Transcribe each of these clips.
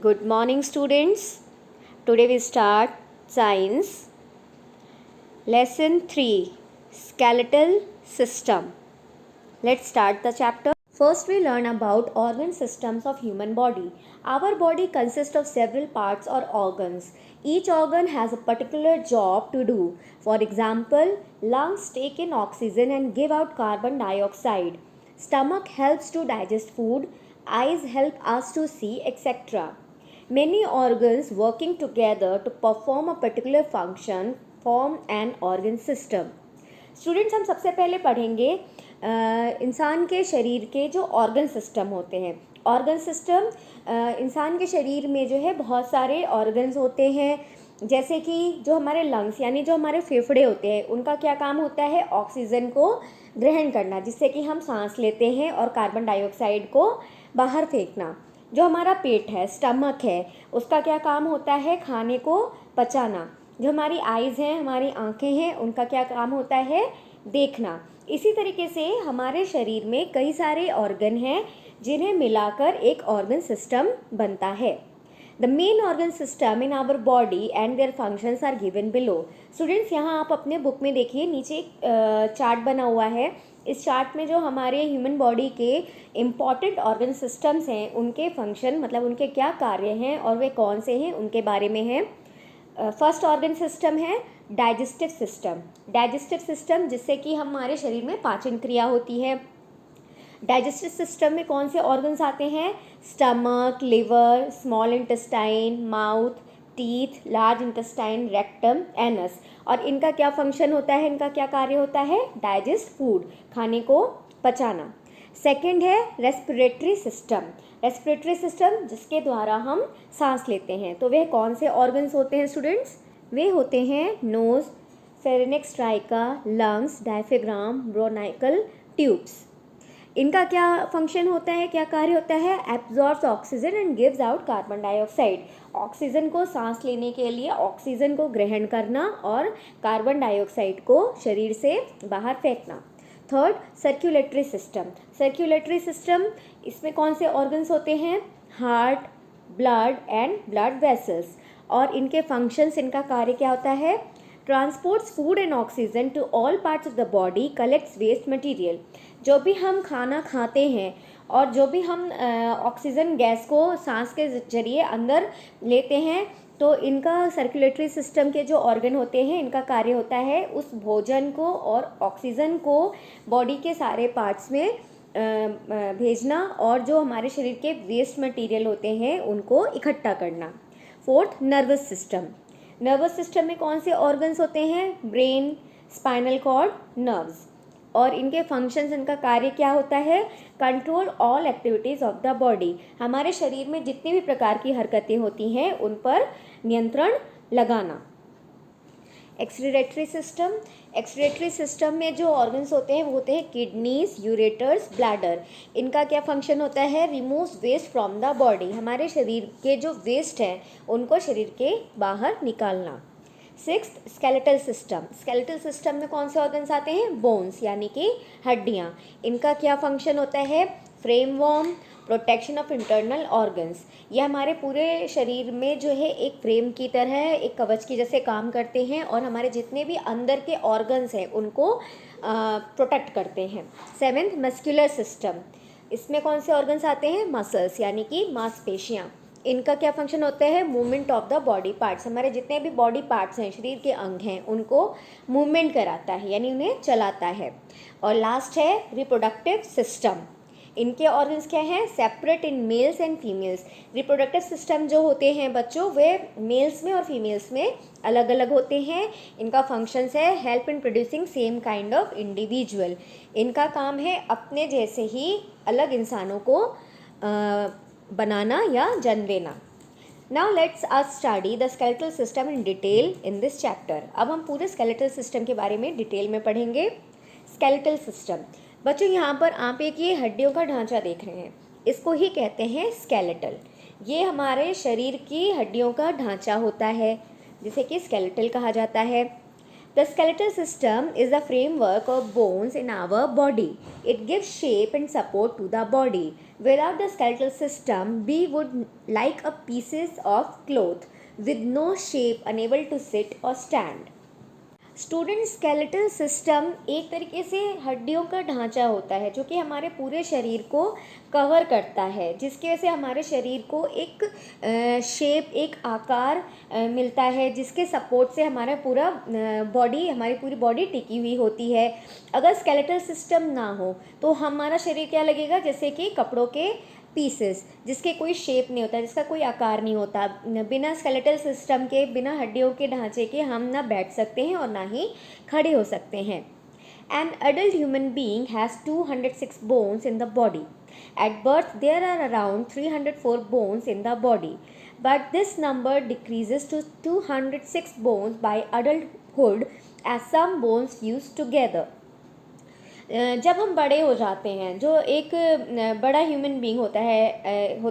Good morning, students. Today we start science. Lesson 3 Skeletal System. Let's start the chapter. First, we learn about organ systems of human body. Our body consists of several parts or organs. Each organ has a particular job to do. For example, lungs take in oxygen and give out carbon dioxide. Stomach helps to digest food. Eyes help us to see, etc. Many organs working together to perform a particular function form an organ system. Students, हम सबसे पहले पढ़ेंगे इंसान के शरीर के जो organ system होते हैं. ऑर्गन सिस्टम इंसान के शरीर में जो है बहुत सारे ऑर्गन्स होते हैं. जैसे कि जो हमारे लंग्स यानी जो हमारे फेफड़े होते हैं, उनका क्या काम होता है? ऑक्सीजन को ग्रहण करना, जिससे कि हम सांस लेते हैं, और कार्बन डाइऑक्साइड को बाहर फेंकना. जो हमारा पेट है, स्टमक है, उसका क्या काम होता है? खाने को पचाना. जो हमारी आइज़ हैं, हमारी आँखें हैं, उनका क्या काम होता है? देखना. इसी तरीके से हमारे शरीर में कई सारे ऑर्गन हैं जिन्हें मिलाकर एक ऑर्गन सिस्टम बनता है. The main organ system in our body and their functions are given below. Students, यहाँ आप अपने बुक में देखिए, नीचे एक चार्ट बना हुआ है. इस चार्ट में जो हमारे ह्यूमन बॉडी के इम्पॉर्टेंट ऑर्गन सिस्टम्स हैं, उनके फंक्शन मतलब उनके क्या कार्य हैं और वे कौन से हैं, उनके बारे में है. फर्स्ट ऑर्गन सिस्टम है डाइजेस्टिव सिस्टम. डाइजेस्टिव सिस्टम जिससे कि हमारे शरीर में पाचन क्रिया होती है. डाइजेस्टिव सिस्टम में कौन से ऑर्गन्स आते हैं? Stomach, liver, small intestine, mouth, teeth, large intestine, rectum, anus. और इनका क्या फंक्शन होता है? इनका क्या कार्य होता है? डाइजेस्ट फूड, खाने को पचाना. सेकेंड है रेस्पिरेटरी सिस्टम. रेस्पिरेटरी सिस्टम जिसके द्वारा हम सांस लेते हैं. तो वे कौन से ऑर्गन्स होते हैं स्टूडेंट्स? वे होते हैं नोज, फेरिनेक्स ट्राइका, लंग्स, डायफ्राम, ब्रोंकाइकल ट्यूब्स. इनका क्या फंक्शन होता है, क्या कार्य होता है? Absorbs oxygen and gives out carbon dioxide. Oxygen को सांस लेने के लिए ऑक्सीजन को ग्रहण करना और कार्बन डाइऑक्साइड को शरीर से बाहर फेंकना. Third, circulatory system. Circulatory system इसमें कौन से ऑर्गन्स होते हैं? Heart, blood and blood vessels. और इनके फंक्शंस, इनका कार्य क्या होता है? Transports food and oxygen to all parts of the body, collects waste material. जो भी हम खाना खाते हैं और जो भी हम ऑक्सीजन गैस को सांस के जरिए अंदर लेते हैं, तो इनका सर्कुलेटरी सिस्टम के जो ऑर्गन होते हैं, इनका कार्य होता है उस भोजन को और ऑक्सीजन को बॉडी के सारे पार्ट्स में भेजना, और जो हमारे शरीर के वेस्ट मटेरियल होते हैं उनको इकट्ठा करना. Fourth, nervous system. Nervous system में कौन से ऑर्गन्स होते हैं? Brain, spinal cord, nerves. और इनके फंक्शंस, इनका कार्य क्या होता है? Control all activities of the body. हमारे शरीर में जितनी भी प्रकार की हरकतें होती हैं उन पर नियंत्रण लगाना. Excretory system. एक्सक्रीटरी सिस्टम में जो ऑर्गन्स होते हैं वो होते हैं किडनीज, यूरेटर्स, ब्लैडर. इनका क्या फंक्शन होता है? Removes waste from the body. हमारे शरीर के जो वेस्ट हैं उनको शरीर के बाहर निकालना. Sixth, skeletal system. Skeletal system में कौन से ऑर्गन्स आते हैं? बोन्स यानी कि हड्डियाँ. इनका क्या फंक्शन होता है? Frame work, protection of internal organs. ये हमारे पूरे शरीर में जो है एक फ्रेम की तरह, एक कवच की जैसे काम करते हैं, और हमारे जितने भी अंदर के ऑर्गन्स हैं उनको प्रोटेक्ट करते हैं. Seventh, muscular system. इसमें कौन से ऑर्गन्स आते हैं? मसल्स यानी कि मांसपेशियाँ. इनका क्या फंक्शन होता है? Movement of the body parts. हमारे जितने भी बॉडी पार्ट्स हैं, शरीर के अंग हैं, उनको मूवमेंट कराता है यानी उन्हें चलाता है. और लास्ट है रिप्रोडक्टिव सिस्टम. इनके ऑर्गन्स क्या हैं? Separate in males and females. Reproductive system जो होते हैं बच्चों, वे मेल्स में और फीमेल्स में अलग अलग होते हैं. इनका फंक्शंस है help in producing same kind of individual. इनका काम है अपने जैसे ही अलग इंसानों को बनाना या जन्म देना. Now let's us study the skeletal system in detail in this chapter. अब हम पूरे स्केलेटल सिस्टम के बारे में डिटेल में पढ़ेंगे. Skeletal system. बच्चों, यहाँ पर आप एक ये हड्डियों का ढांचा देख रहे हैं, इसको ही कहते हैं स्केलेटल. ये हमारे शरीर की हड्डियों का ढांचा होता है जिसे कि स्केलेटल कहा जाता है. The skeletal system is the framework of bones in our body. It gives shape and support to the body. Without the skeletal system, we would like a pieces of cloth with no shape, unable to sit or stand. Student skeletal system एक तरीके से हड्डियों का ढांचा होता है जो कि हमारे पूरे शरीर को कवर करता है, जिसकी वजह से हमारे शरीर को एक शेप, एक आकार मिलता है, जिसके सपोर्ट से हमारा पूरा हमारी पूरी बॉडी टिकी हुई होती है। अगर स्केलेटल सिस्टम ना हो तो हमारा शरीर क्या लगेगा, जैसे कि कपड़ों के पीसेस, जिसके कोई शेप नहीं होता, जिसका कोई आकार नहीं होता। बिना स्केलेटल सिस्टम के, बिना हड्डियों के ढांचे के हम ना बैठ सकते हैं और ना ही खड़े हो सकते हैं। An adult human being has 206 bones in the body. At birth, there are around 304 bones in the body, but this number decreases to 206 bones by adulthood as some bones fuse together. जब हम बड़े हो जाते हैं, जो एक बड़ा human being होता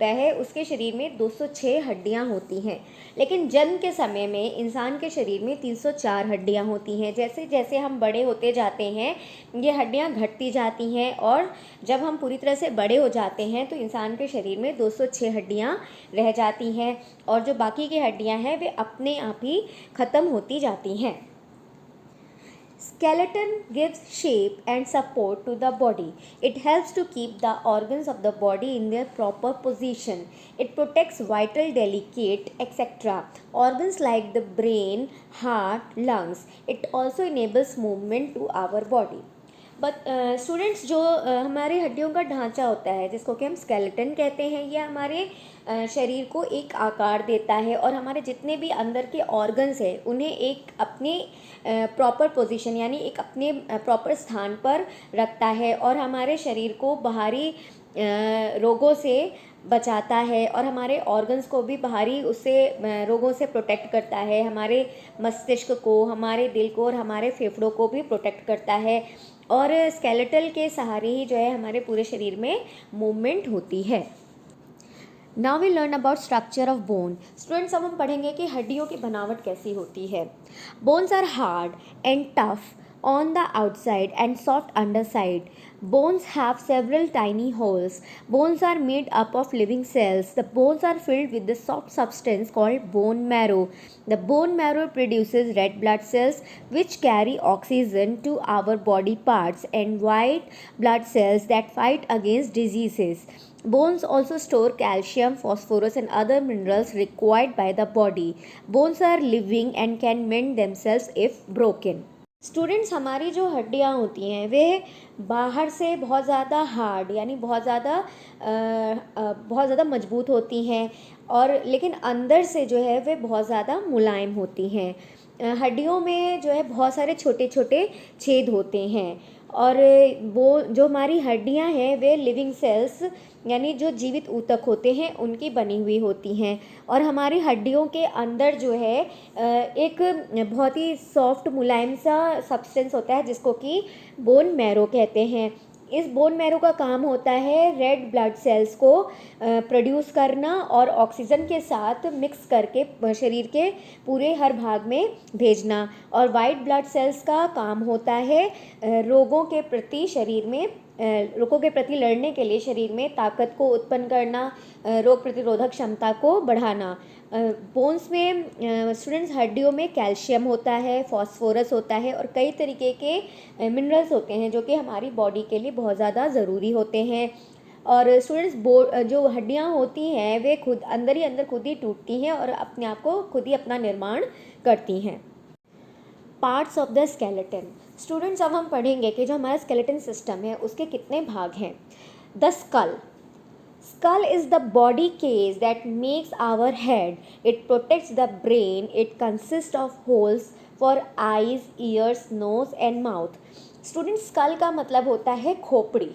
है उसके शरीर में 206 हड्डियां होती हैं, लेकिन जन्म के समय में इंसान के शरीर में 304 हड्डियां होती हैं। जैसे जैसे हम बड़े होते जाते हैं ये हड्डियां घटती जाती हैं, और जब हम पूरी तरह से बड़े हो जाते हैं तो इंसान के शरीर में 206 हड्डियां रह जाती हैं, और जो बाकी की हड्डियां हैं वे अपने आप ही ख़त्म होती जाती हैं। Skeleton gives shape and support to the body. It helps to keep the organs of the body in their proper position. It protects vital, delicate, etc. organs like the brain, heart, lungs. It also enables movement to our body. But students, जो हमारे हड्डियों का ढांचा होता है जिसको कि हम स्केलेटन कहते हैं, ये हमारे शरीर को एक आकार देता है और हमारे जितने भी अंदर के ऑर्गन्स हैं उन्हें एक अपने प्रॉपर पोजीशन यानी एक अपने प्रॉपर स्थान पर रखता है, और हमारे शरीर को बाहरी रोगों से बचाता है, और हमारे ऑर्गन्स को भी बाहरी उससे रोगों से प्रोटेक्ट करता है। हमारे मस्तिष्क को, हमारे दिल को और हमारे फेफड़ों को भी प्रोटेक्ट करता है, और स्केलेटल के सहारे ही जो है हमारे पूरे शरीर में मूवमेंट होती है। Now we learn about structure of bone. Students, अब हम पढ़ेंगे कि हड्डियों की बनावट कैसी होती है। Bones are hard and tough on the outside and soft underside. Bones have several tiny holes. Bones are made up of living cells. The bones are filled with the soft substance called bone marrow. The bone marrow produces red blood cells which carry oxygen to our body parts and white blood cells that fight against diseases. Bones also store calcium, phosphorus and other minerals required by the body. Bones are living and can mend themselves if broken. Students, हमारी जो हड्डियाँ होती हैं वे बाहर से बहुत ज़्यादा hard यानी बहुत ज़्यादा मजबूत होती हैं, और लेकिन अंदर से जो है वे बहुत ज़्यादा मुलायम होती हैं। हड्डियों में जो है बहुत सारे छोटे छोटे छेद होते हैं, और वो जो हमारी हड्डियां हैं वे लिविंग सेल्स यानी जो जीवित ऊतक होते हैं उनकी बनी हुई होती हैं, और हमारी हड्डियों के अंदर जो है एक बहुत ही सॉफ्ट मुलायम सा सब्सटेंस होता है जिसको कि बोन मैरो कहते हैं। इस बोन मैरो का काम होता है रेड ब्लड सेल्स को प्रोड्यूस करना और ऑक्सीजन के साथ मिक्स करके शरीर के पूरे हर भाग में भेजना, और वाइट ब्लड सेल्स का काम होता है रोगों के प्रति लड़ने के लिए शरीर में ताकत को उत्पन्न करना, रोग प्रतिरोधक क्षमता को बढ़ाना। बोन्स में स्टूडेंट्स हड्डियों में कैल्शियम होता है, फॉस्फोरस होता है और कई तरीके के मिनरल्स होते हैं जो कि हमारी बॉडी के लिए बहुत ज़्यादा ज़रूरी होते हैं। और स्टूडेंट्स, जो हड्डियाँ होती हैं वे खुद ही टूटती हैं और अपने आप को खुद ही अपना निर्माण करती हैं। Parts of the skeleton. Students, अब हम पढ़ेंगे कि जो हमारा स्केलेटन सिस्टम है उसके कितने भाग हैं। The skull is the body case that makes our head. It protects the brain. It consists of holes for eyes, ears, nose and mouth. Students, skull का मतलब होता है खोपड़ी।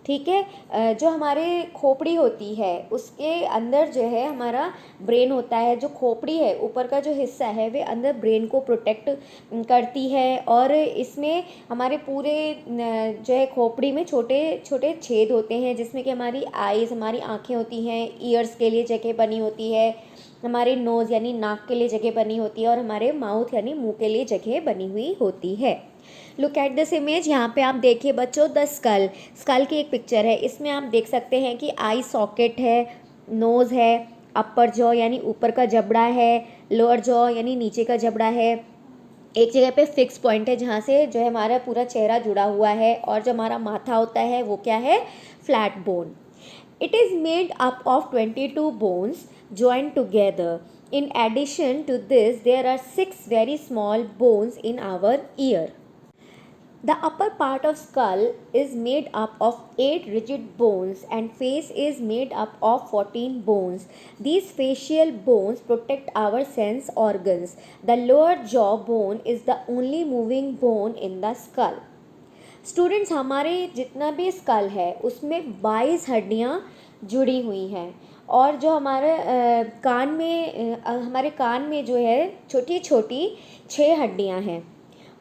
ठीक है। जो हमारे खोपड़ी होती है उसके अंदर जो है हमारा ब्रेन होता है। जो खोपड़ी है ऊपर का जो हिस्सा है वे अंदर ब्रेन को प्रोटेक्ट करती है, और इसमें हमारे पूरे जो है खोपड़ी में छोटे छोटे छेद होते हैं जिसमें कि हमारी आईज़, हमारी आँखें होती हैं, ईयर्स के लिए जगह बनी होती है, हमारे नोज़ यानी नाक के लिए जगह बनी होती है, और हमारे माउथ यानी मुंह के लिए जगह बनी हुई होती है। Look at this image. यहाँ पे आप देखिए बच्चों द स्कल की एक पिक्चर है। इसमें आप देख सकते हैं कि आई सॉकेट है, नोज़ है, अपर जॉ यानी ऊपर का जबड़ा है, लोअर जॉ यानी नीचे का जबड़ा है। एक जगह पे फिक्स पॉइंट है जहाँ से जो है हमारा पूरा चेहरा जुड़ा हुआ है, और जो हमारा माथा होता है वो क्या है, flat bone. It is made up of 22 bones joined together. In addition to this, there are 6 very small bones in our ear. The upper part of skull is made up of 8 rigid bones and face is made up of 14 bones. These facial bones protect our sense organs. The lower jaw bone is the only moving bone in the skull. Students, हमारे जितना भी school है उसमें 22 हड्डियाँ जुड़ी हुई हैं, और जो हमारे हमारे कान में जो है छोटी छोटी 6 हड्डियाँ हैं,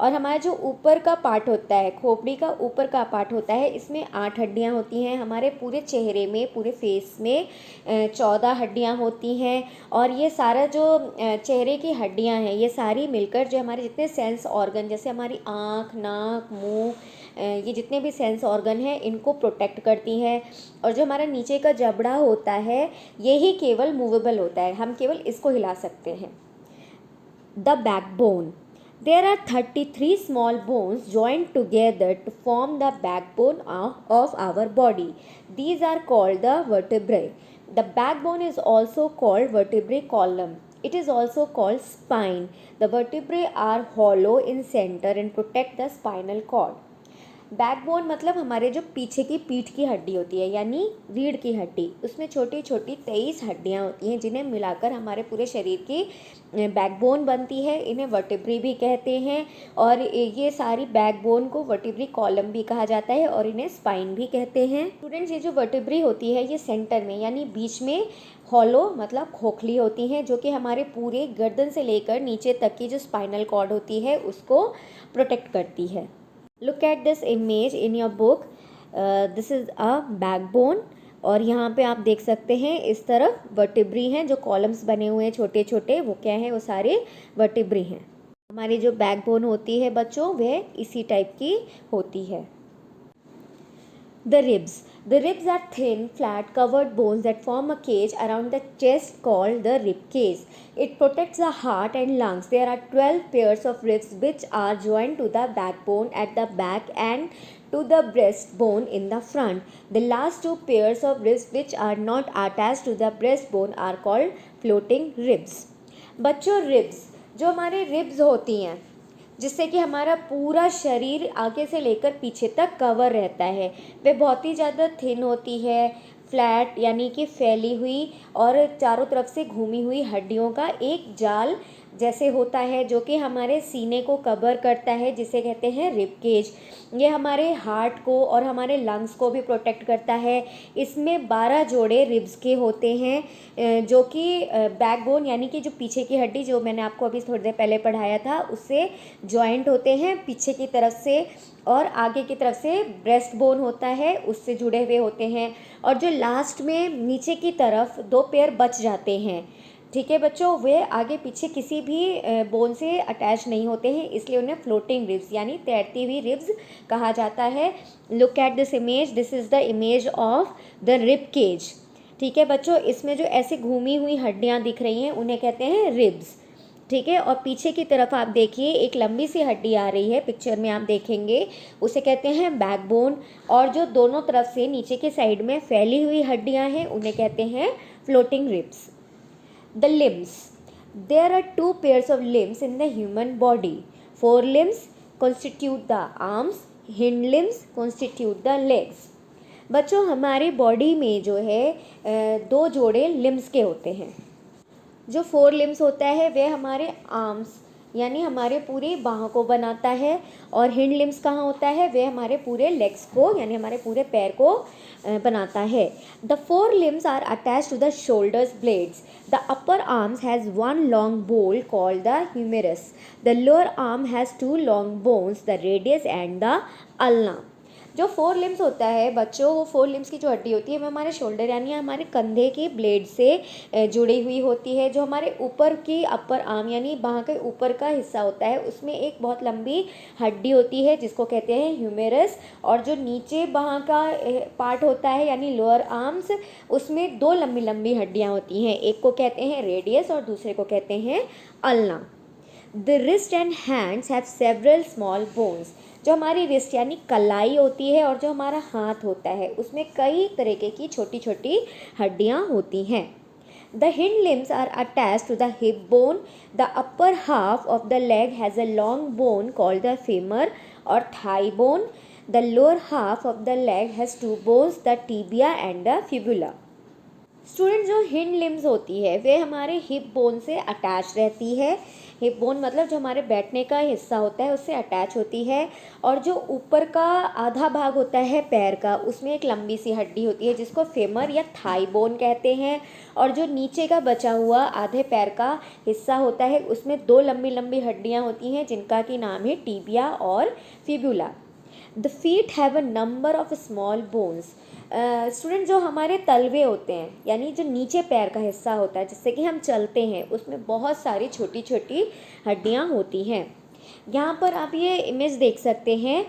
और हमारा जो ऊपर का पार्ट होता है, खोपड़ी का ऊपर का पार्ट होता है, इसमें 8 हड्डियाँ होती हैं। हमारे पूरे चेहरे में, पूरे फेस में 14 हड्डियाँ होती हैं, और ये सारा जो चेहरे की हड्डियाँ हैं ये सारी मिलकर जो हमारे जितने सेंस ऑर्गन, जैसे हमारी आँख, नाक, मुँह, ये जितने भी सेंस ऑर्गन हैं इनको प्रोटेक्ट करती हैं। और जो हमारा नीचे का जबड़ा होता है यही केवल मूवेबल होता है, हम केवल इसको हिला सकते हैं। The backbone. There are 33 small bones joined together to form the backbone of our body. These are called the vertebrae. The backbone is also called vertebrae column. It is also called spine. The vertebrae are hollow in center and protect the spinal cord. Backbone मतलब हमारे जो पीछे की पीठ की हड्डी होती है यानी रीढ़ की हड्डी, उसमें छोटी छोटी 23 हड्डियाँ होती हैं जिन्हें मिलाकर हमारे पूरे शरीर की बैकबोन बनती है। इन्हें वर्टिब्री भी कहते हैं, और ये सारी बैकबोन को वर्टिब्री कॉलम भी कहा जाता है, और इन्हें स्पाइन भी कहते हैं। स्टूडेंट्स, ये जो वर्टिब्री होती है ये सेंटर में यानी बीच में हॉलो मतलब खोखली होती हैं, जो कि हमारे पूरे गर्दन से लेकर नीचे तक की जो स्पाइनल कॉर्ड होती है उसको प्रोटेक्ट करती है। Look at this image in your book. This is a backbone, और यहाँ पे आप देख सकते हैं इस तरफ वर्टिब्री हैं, जो कॉलम्स बने हुए हैं छोटे छोटे, वो क्या हैं, वो सारे वर्टिब्री हैं। हमारी जो बैकबोन होती है बच्चों वह इसी टाइप की होती है। The ribs. The ribs are thin, flat, covered bones that form a cage around the chest called the rib cage. It protects the heart and lungs. There are 12 pairs of ribs which are joined to the backbone at the back and to the breastbone in the front. The last 2 pairs of ribs which are not attached to the breastbone are called floating ribs. बच्चों, ribs जो हमारे ribs होती हैं जिससे कि हमारा पूरा शरीर आगे से लेकर पीछे तक कवर रहता है, वे बहुत ही ज़्यादा थिन होती है, फ्लैट यानी कि फैली हुई और चारों तरफ से घूमी हुई हड्डियों का एक जाल जैसे होता है, जो कि हमारे सीने को कवर करता है, जिसे कहते हैं रिब केज। ये हमारे हार्ट को और हमारे लंग्स को भी प्रोटेक्ट करता है। इसमें 12 जोड़े रिब्स के होते हैं, जो कि बैकबोन यानी कि जो पीछे की हड्डी, जो मैंने आपको अभी थोड़ी देर पहले पढ़ाया था, उससे जॉइंट होते हैं पीछे की तरफ से, और आगे की तरफ से ब्रेस्ट बोन होता है उससे जुड़े हुए होते हैं, और जो लास्ट में नीचे की तरफ 2 पेयर बच जाते हैं। ठीक है बच्चों, वे आगे पीछे किसी भी बोन से अटैच नहीं होते हैं, इसलिए उन्हें फ्लोटिंग रिब्स यानी तैरती हुई रिब्स कहा जाता है। Look at this image, this is the image of the rib cage. ठीक है बच्चों, इसमें जो ऐसी घूमी हुई हड्डियाँ दिख रही हैं उन्हें कहते हैं रिब्स। ठीक है, और पीछे की तरफ आप देखिए एक लंबी सी हड्डी आ रही है, पिक्चर में आप देखेंगे, उसे कहते हैं बैकबोन, और जो दोनों तरफ से नीचे के साइड में फैली हुई हड्डियाँ हैं उन्हें कहते हैं floating ribs. The limbs. There are 2 pairs of limbs in the human body. Forelimbs constitute the arms, hind limbs constitute the legs. बच्चों, हमारी बॉडी में जो है 2 जोड़े लिम्स के होते हैं। जो 4 लिम्स होता है वह हमारे आर्म्स यानी हमारे पूरी बाहों को बनाता है, और हिंड लिम्स कहाँ होता है, वे हमारे पूरे लेग्स को यानी हमारे पूरे पैर को बनाता है. The fore limbs are attach to the shoulders blades. The upper arms has one long bone called the humerus. The lower arm has two long bones, the radius and the ulna. जो fore limbs होता है बच्चों, वो four limbs की जो हड्डी होती है वो हमारे शोल्डर यानी हमारे कंधे की ब्लेड से जुड़ी हुई होती है. जो हमारे ऊपर की अपर आर्म यानी बाह के ऊपर का हिस्सा होता है उसमें एक बहुत लंबी हड्डी होती है जिसको कहते हैं ह्यूमेरस. और जो नीचे बाह का पार्ट होता है यानी लोअर आर्म्स, उसमें दो लंबी लंबी हड्डियाँ होती हैं. एक को कहते हैं रेडियस और दूसरे को कहते हैं ulna. The wrist and hands have several small bones. जो हमारी रिस्ट यानी कलाई होती है और जो हमारा हाथ होता है उसमें कई तरीके की छोटी छोटी हड्डियाँ होती हैं. The hind limbs are attached to the hip bone. The upper half of the leg has a long bone called the femur और thigh bone. The lower half of the leg has two bones, the tibia and the fibula. Student, जो hind limbs होती है वे हमारे hip bone से attach रहती है. Hip bone मतलब जो हमारे बैठने का हिस्सा होता है उससे अटैच होती है. और जो ऊपर का आधा भाग होता है पैर का, उसमें एक लंबी सी हड्डी होती है जिसको फेमर या थाई बोन कहते हैं. और जो नीचे का बचा हुआ आधे पैर का हिस्सा होता है उसमें दो लंबी लंबी हड्डियाँ होती हैं जिनका की नाम है टीबिया और fibula. The feet have a number of small bones. Student, जो हमारे तलवे होते हैं यानी जो नीचे पैर का हिस्सा होता है जिससे कि हम चलते हैं, उसमें बहुत सारी छोटी छोटी हड्डियाँ होती हैं. यहाँ पर आप ये इमेज देख सकते हैं.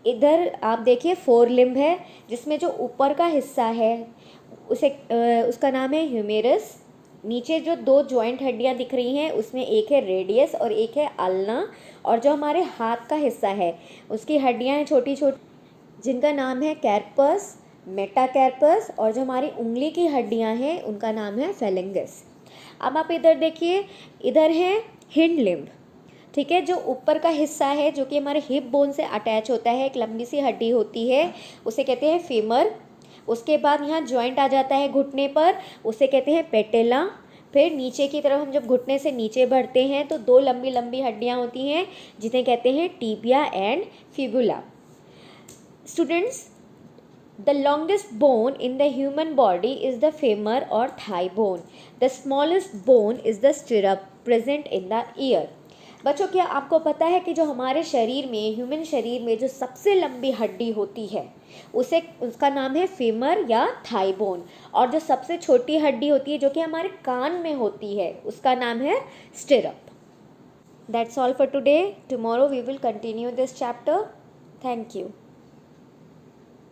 इधर आप देखिए फोर लिम्ब है जिसमें जो ऊपर का हिस्सा है उसका नाम है ह्यूमेरस. नीचे जो दो जॉइंट हड्डियाँ दिख रही हैं उसमें एक है रेडियस और एक है अल्ना. और जो हमारे हाथ का हिस्सा है उसकी हड्डियाँ हैं छोटी छोटी जिनका नाम है कैर्पस, मेटाकैर्पस. और जो हमारी उंगली की हड्डियां हैं उनका नाम है फेलेंगस. अब आप इधर देखिए, इधर है हिंड लिम्ब. ठीक है, जो ऊपर का हिस्सा है जो कि हमारे हिप बोन से अटैच होता है, एक लंबी सी हड्डी होती है, उसे कहते हैं फीमर. उसके बाद यहाँ जॉइंट आ जाता है घुटने पर, उसे कहते हैं पेटेला. फिर नीचे की तरफ हम जब घुटने से नीचे बढ़ते हैं तो दो लंबी लंबी हड्डियाँ होती हैं जिन्हें कहते हैं tibia and fibula. Students, the longest bone in the human body is the femur or thigh bone. The smallest bone is the stirrup present in the ear. बच्चों, क्या आपको पता है कि जो हमारे शरीर में, ह्यूमन शरीर में जो सबसे लंबी हड्डी होती है उसका नाम है फेमर या थाई बोन. और जो सबसे छोटी हड्डी होती है जो कि हमारे कान में होती है उसका नाम है stirrup. That's all for today. Tomorrow we will continue this chapter. Thank you.